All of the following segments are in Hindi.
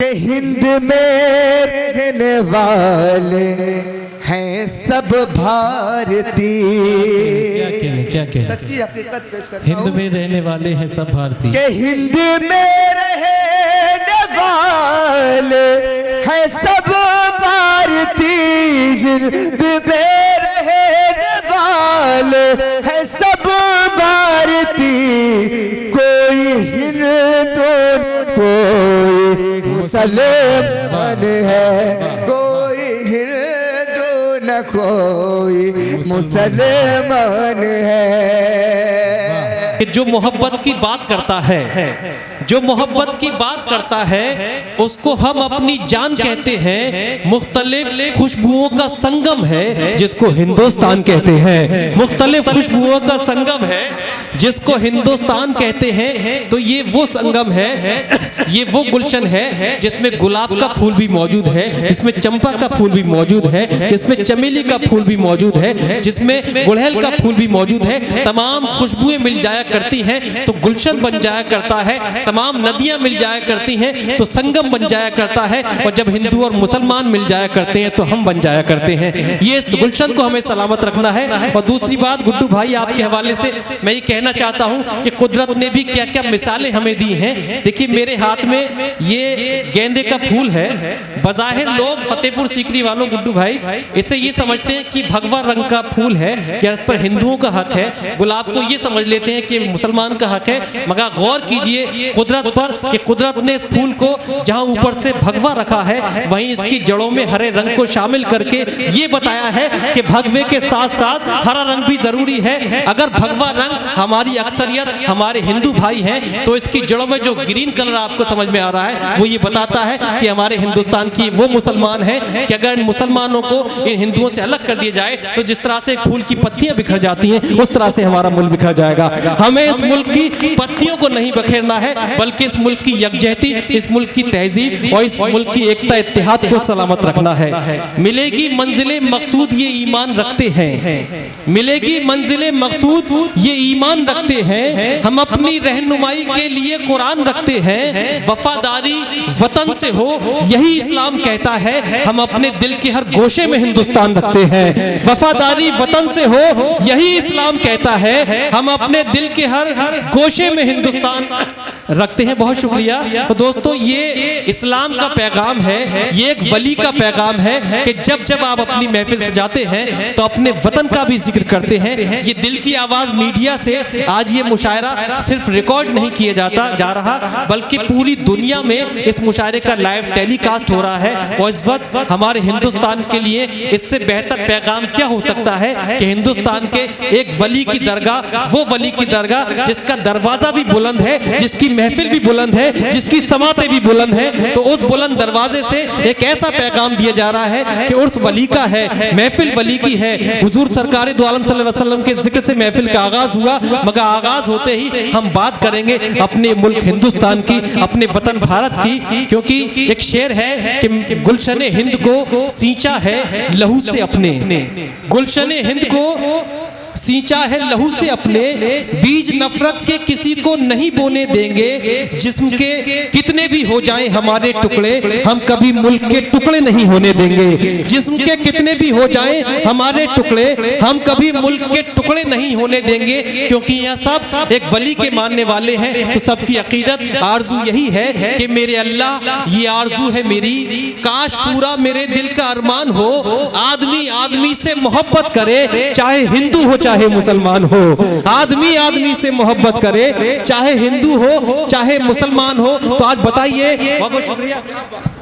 के हिंद में रहने वाले हैं सब भारतीय। क्या सच्ची हकीकत पेश कर हिंद में रहने वाले हैं सब भारतीय। के हिंद में रहने वाले हैं सब भारतीय। हिंद में रहने वाले हैं सब भारतीय। कोई हिंदू कोई मुसलमान है, कोई हिंदू न कोई मुसलमान है। जो मोहब्बत की बात करता है, जो मोहब्बत की बात करता है उसको हम अपनी जान कहते हैं। मुख्तलिफ खुशबुओं का संगम है जिसको हिंदुस्तान कहते हैं। मुख्तलिफ खुशबुओं का संगम है जिसको हिंदुस्तान कहते हैं। तो ये वो संगम है, ये वो गुलशन है जिसमें गुलाब का फूल भी मौजूद है, जिसमें चंपा का फूल भी मौजूद है, जिसमें चमेली का फूल भी मौजूद है, जिसमें गुड़हल का फूल भी मौजूद है। तमाम खुशबुएं मिल जाया करती हैं तो गुलशन बन जाया करता है। तमाम नदियां मिल जाया करती हैं तो संगम बन जाया करता है। और जब हिंदू और मुसलमान मिल जाया करते हैं तो हम बन जाया करते हैं। ये गुलशन को हमें सलामत रखना है। और दूसरी बात गुड्डू भाई आपके हवाले से मैं ये कहना चाहता हूं कि कुदरत ने भी क्या क्या मिसालें हमें दी हैं। देखिए मेरे हाथ में ये गेंदे का फूल है। बज़ाहिर लोग फतेहपुर सीकरी वालों गुड्डू भाई इसे ये समझते हैं कि भगवा रंग का फूल है या इस पर हिंदुओं का हक है। गुलाब को ये समझ लेते हैं कि मुसलमान का हक है। मगर गौर कीजिए कुदरत पर कि कुदरत ने इस फूल को जहां ऊपर से भगवा रखा है वहीं इसकी जड़ों में हरे रंग को शामिल करके ये बताया है कि भगवे के साथ साथ हरा रंग भी जरूरी है। अगर भगवा रंग हमारी अक्सरियत हमारे हिंदू भाई हैं तो इसकी जड़ों में जो ग्रीन कलर आपको समझ में आ रहा है वो ये बताता है कि हमारे हिंदुस्तान की वो मुसलमान हैं कि अगर इन मुसलमानों को इन हिंदुओं से अलग कर दिया जाए तो जिस तरह से फूल की पत्तियां बिखर जाती हैं उस तरह से हमारा मुल्क बिखर जाएगा। हमें इस मुल्क की पत्तियों को नहीं बखेरना है बल्कि इस मुल्क की यकजहती, इस मुल्क की तहजीब और इस मुल्क की एकता इत्तेहाद को सलामत रखना है। मिलेगी मंजिले मकसूद ये ईमान रखते हैं, मिलेगी मंजिले मकसूद ये ईमान रखते हैं। हम अपनी रहनुमाई के लिए कुरान रखते हैं। वफादारी वतन से हो यही इस्लाम कहता है। हम अपने दिल के हर गोशे में हिंदुस्तान रखते हैं। वफादारी वतन से हो यही इस्लाम कहता है। हम अपने दिल के हर गोशे में हिंदुस्तान रखते हैं। बहुत शुक्रिया। तो दोस्तों ये इस्लाम का पैगाम है, ये एक वली का पैगाम है कि जब जब आप अपनी महफिल सजाते हैं तो अपने वतन का भी जिक्र करते हैं। ये दिल की आवाज मीडिया से आज ये मुशायरा सिर्फ रिकॉर्ड नहीं किया जा रहा बल्कि पूरी दुनिया में इस मुशायरे का लाइव टेलीकास्ट हो रहा है। और इस वक्त हमारे हिंदुस्तान के लिए इससे बेहतर पैगाम क्या हो सकता है कि हिंदुस्तान के एक वली की दरगाह, वो वली की दरगाह जिसका दरवाजा भी बुलंद है, जिसकी महफिल भी बुलंद है, जिसकी समातें भी बुलंद है। तो उस बुलंद दरवाजे से एक ऐसा पैगाम दिया जा रहा है कि उर्स वली का है, महफिल वली की है। हुजूर सरकार दो आलम सल्लल्लाहु अलैहि वसल्लम के जिक्र से महफिल का आगाज हुआ मगर आगाज होते ही हम बात करेंगे अपने मुल्क हिंदुस्तान की, अपने वतन भारत की। क्योंकि एक शेर है कि गुलशन हिंद को सींचा है लहू से अपने, गुलशन हिंद को सींचा है लहू से अपने। बीज नफरत के किसी को नहीं बोने देंगे। जिस्म के कितने भी हो जाएं हमारे टुकड़े हम कभी मुल्क के टुकड़े नहीं होने देंगे। जिस्म के कितने भी हो जाएं हमारे टुकड़े हम कभी मुल्क के टुकड़े नहीं होने देंगे। क्योंकि यह सब एक वली के मानने वाले हैं तो सबकी अकीदत आरजू यही है कि मेरे अल्लाह ये आरजू है मेरी, काश पूरा मेरे दिल का अरमान हो। आदमी आदमी से मोहब्बत करे चाहे हिंदू हो चाहे मुसलमान हो। आदमी आदमी से मोहब्बत करे चाहे हिंदू हो चाहे मुसलमान हो। तो आज बताइए, बहुत बहुत शुक्रिया,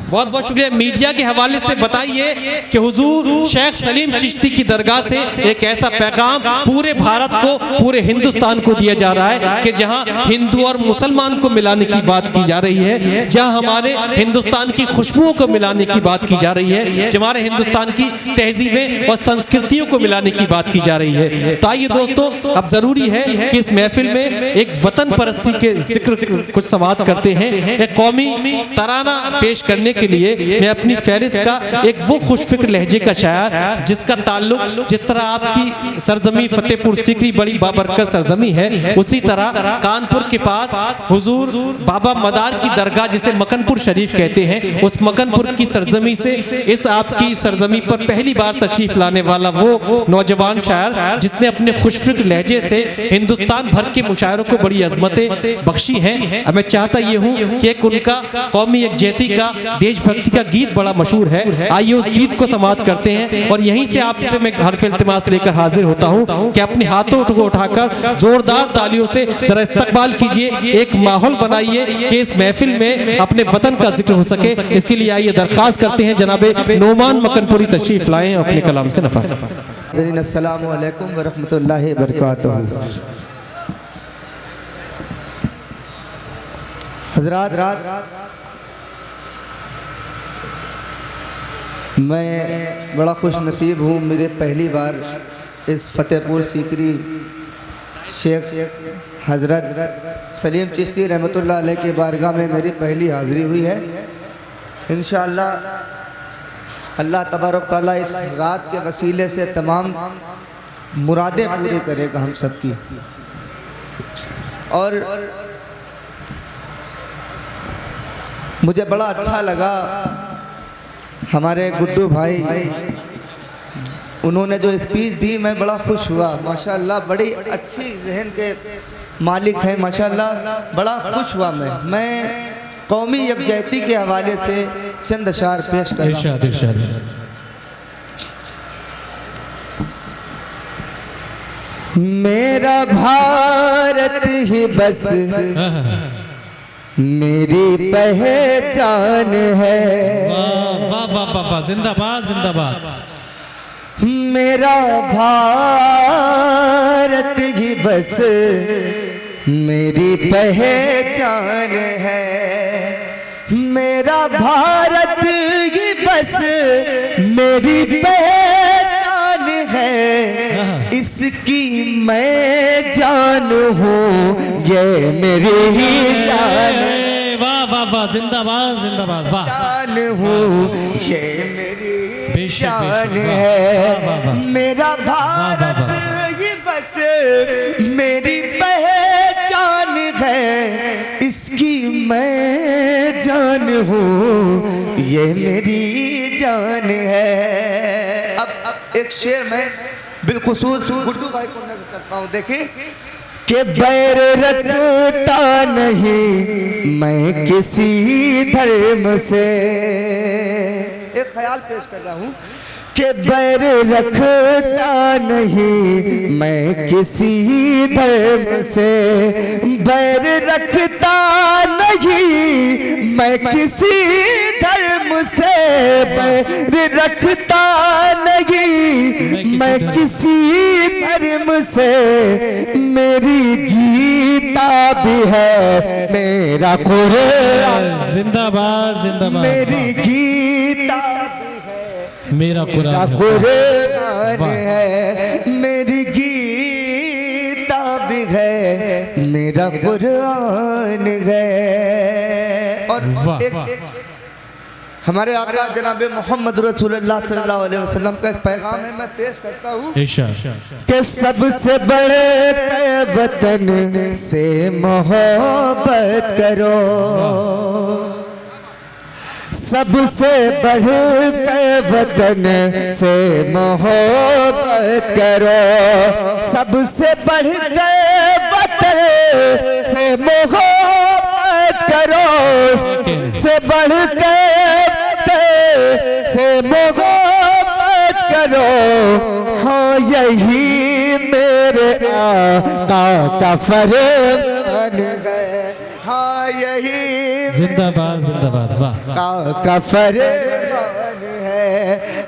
बहुत बहुत शुक्रिया। मीडिया के हवाले से बताइए कि हुजूर शेख सलीम चिश्ती की दरगाह से एक ऐसा पैगाम पूरे भारत को, पूरे हिंदुस्तान को दिया जा रहा है कि जहां हिंदू और मुसलमान को मिलाने की बात की जा रही है, जहां हमारे हिंदुस्तान की खुशबुओं को मिलाने की बात की जा रही है, जहां हमारे हिंदुस्तान की तहजीबें और संस्कृतियों को मिलाने की बात की जा रही है। तो आइए दोस्तों, अब जरूरी है कि इस महफिल में एक वतन परस्ती के जिक्र कुछ समाअत करते हैं। एक कौमी तराना पेश करने के के लिए मैं अपनी फहरिस्त का एक वो खुशफिक्र लहजे का शायर जिसका ताल्लुक जिस तरह आपकी सरजमी फतेहपुर सीकरी बड़ी बाबरकत सरजमी है, उसी तरह कानपुर के पास हुजूर बाबा मदार की दरगाह जिसे मकनपुर शरीफ कहते हैं, उस मकनपुर की सरजमी से इस आपकी सरजमी पर पहली बार तशरीफ लाने वाला वो नौजवान शायर जिसने अपने खुशफिक्र लहजे से हिंदुस्तान भर के मुशायरों को बड़ी अजमतें बख्शी हैं। मैं चाहता ये हूँ कि एक उनका कौमी यकजहती का देशभक्ति का गीत बड़ा मशहूर है, आइए उस गीत को समाप्त करते हैं। और यहीं से आपसे मैं हर्फ इल्तिमास लेकर हाजिर होता हूँ कि अपने हाथों को उठाकर जोरदार तालियों से जरा इस्तकबाल कीजिए, एक माहौल बनाइए कि इस महफिल में अपने वतन का जिक्र हो सके। इसके लिए आइए दरख्वास्त करते हैं जनाबे नोमान मकनपुरी तशरीफ लाएं अपने कलाम से नफास। अस्सलामु अलैकुम व रहमतुल्लाहि व बरकातुहू। हज़रात, मैं बड़ा खुश नसीब हूँ, मेरे पहली बार इस फतेहपुर सीकरी शेख हज़रत सलीम चिश्ती रहमतुल्लाह अलैह के बारगाह में मेरी पहली हाज़िरी हुई है। इंशाअल्लाह अल्लाह तबारक तआला इस रात के वसीले से तमाम मुरादें पूरी करेगा हम सब की। और मुझे बड़ा अच्छा लगा हमारे गुड्डू भाई, उन्होंने जो स्पीच दी मैं बड़ा खुश हुआ। माशाअल्लाह बड़ी अच्छी जहन के मालिक हैं, माशाअल्लाह बड़ा खुश हुआ मैं कौमी यकजहती के हवाले से चंद अशार पेश कर रहा हूं। मेरा भारत ही बस मेरी पहचान है। वाह वाह वाह वाह, जिंदाबाद जिंदाबाद। मेरा भारत ही बस मेरी पहचान है। मेरा भारत ही बस मेरी पहचान है। इसकी मैं जान हूँ, ये मेरी ही जान। वाह वाह वाह, जिंदाबाद जिंदाबाद। वाह, जान हूँ ये मेरी जान है। मेरा भारत ये बस मेरी पहचान है। इसकी मैं जान हूँ, ये मेरी जान है। अब एक शेर में बिलखुसूस गुड्डू भाई को नज़र करता हूँ। देखिए कि बैर रखता नहीं मैं किसी धर्म से। एक ख्याल पेश कर रहा हूँ कि बैर रखता नहीं मैं किसी धर्म से। बैर रखता नहीं मैं किसी धर्म से। बैर रखता नहीं मैं किसी धर्म से। मेरी गीता भी है मेरा कुरान। जिंदाबाद जिंदाबाद। मेरी गीता मेरा कुरान है। मेरी गीता भी है मेरा कुरान है। और एक हमारे आका जनाब मोहम्मद रसूलुल्लाह सल्लल्लाहु अलैहि वसल्लम का एक पैगाम है, मैं पेश करता हूँ कि सबसे बड़े वतन से मोहब्बत करो। सबसे बढ़ कर वतन से मोहब्बत करो। सबसे बढ़ कर वतन से मोहब्बत करो। से बढ़ कर वतन से मोहब्बत करो। हाँ यही मेरे आका का फरमान है। हाँ यही जिंदाबाद जिंदाबाद। वाह का फरमान है।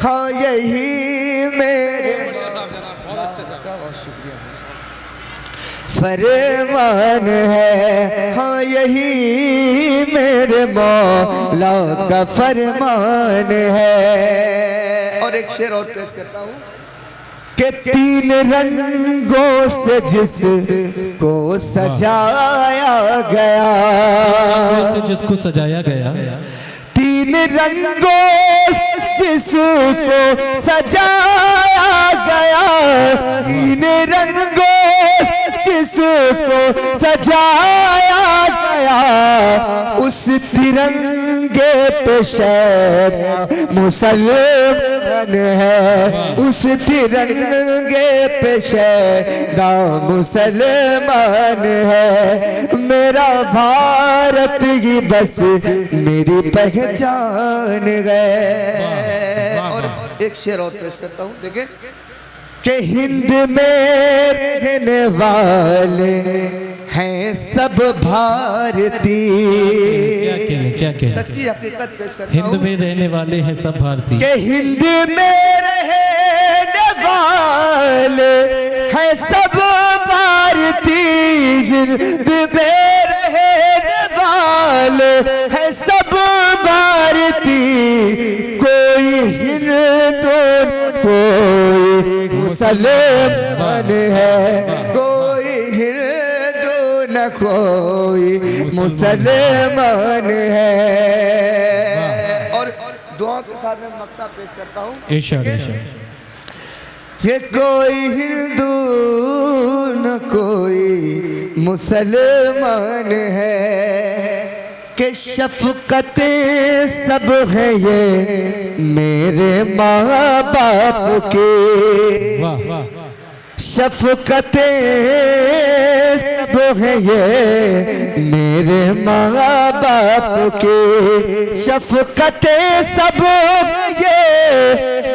हाँ यही मेरे फरमान है। हाँ यही मेरे मौला का फरमान है। और एक शेर और पेश करता हूँ कि तीन रंगों से जिसको सजाया गया। जिसको सजाया गया। इन रंगों जिसको सजाया गया, इन रंगों जिसको सजाया गया, उस तिरंगे पे शैतान मुसलमान है, उस तिरंगे पे शैतान मुसलमान है। मेरा भारत ही बस मेरी पहचान है। और एक शेर और पेश करता हूँ, देखिए कि हिंद में रहने वाले हैं सब भारतीय। क्या सच्ची हकीकत पेश करता हिंद हूँ में रहने वाले हैं सब भारतीय। कि हिंद में रहने वाले हैं सब भारतीय, हिंद में रहने वाले हैं सब भारतीय। कोई हिंदू कोई मुसलमान है, कोई हिंदू न कोई मुसलमान है। और दुआ के साथ में मक्ता पेश करता हूँ, इरशाद ये कोई हिंदू न कोई मुसलमान है, कि शफकते सब है ये मेरे माँ बाप के, शफकते सब है ये मेरे माँ बाप के, शफकते सब है ये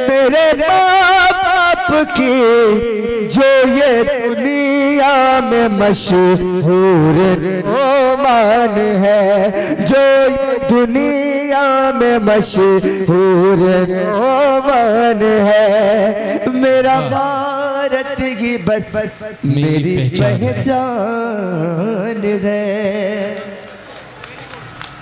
मेरे माँ बाप की, जो ये दुनिया में मशहूर ओमान है, जो ये दुनिया में मशहूर ओमान है। मेरा भारत ही बस मेरी पहचान है।